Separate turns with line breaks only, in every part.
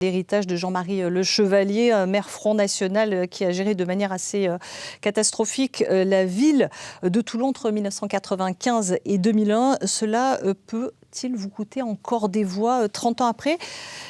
L'héritage de Jean-Marie Le Chevalier, maire Front National, qui a géré de manière assez catastrophique la ville de Toulon entre 1995 et 2001. Cela peut-il vous coûter encore des voix 30 ans après?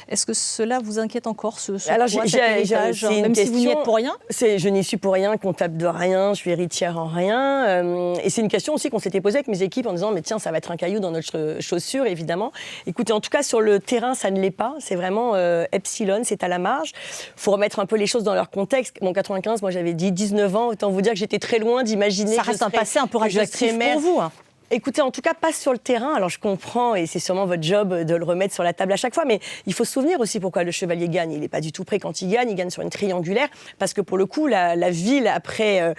Est-ce que cela vous inquiète encore,
Alors,
cet héritage, même si vous n'y êtes pour rien?
Je n'y suis pour rien, comptable de rien, je suis héritière en rien. Et c'est une question aussi qu'on s'était posée avec mes équipes en disant, mais tiens, ça va être un caillou dans notre chaussure, évidemment. Écoutez, en tout cas, sur le terrain, ça ne l'est pas. C'est vraiment epsilon, c'est à la marge. Il faut remettre un peu les choses dans leur contexte. Bon, 95, moi j'avais dit 19 ans, autant vous dire que j'étais très loin d'imaginer.
Ça reste un passé un peu radioactif pour vous, hein.
Écoutez, en tout cas, pas sur le terrain. Alors, je comprends, et c'est sûrement votre job de le remettre sur la table à chaque fois, mais il faut se souvenir aussi pourquoi le Chevalier gagne. Il n'est pas du tout prêt quand il gagne sur une triangulaire, parce que pour le coup, la ville, après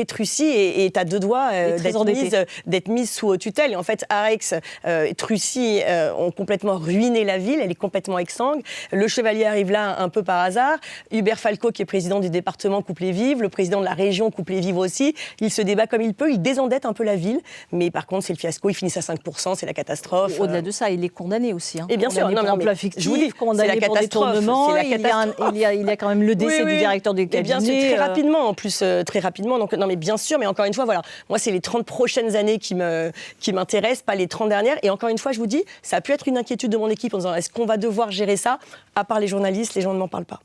Trucy, est à deux doigts d'être mise sous tutelle. Et en fait, Arex et Trucy ont complètement ruiné la ville, elle est complètement exsangue. Le Chevalier arrive là un peu par hasard. Hubert Falco, qui est président du département, coupe les vives. Le président de la région coupe les vives aussi. Il se débat comme il peut, il désendette un peu la ville, mais par contre, c'est le fiasco, ils finissent à 5%, c'est la catastrophe.
Au-delà de ça, il est condamné aussi. Hein.
Et bien sûr,
condamné pour emploi fictif, je vous dis, condamné pour détournement, il y a quand même le décès du directeur du cabinet.
Bien sûr, très rapidement, en plus, très rapidement. Donc, non, mais bien sûr, mais encore une fois, voilà, moi, c'est les 30 prochaines années qui m'intéressent, pas les 30 dernières. Et encore une fois, je vous dis, ça a pu être une inquiétude de mon équipe en disant, est-ce qu'on va devoir gérer ça? À part les journalistes, les gens ne m'en parlent pas.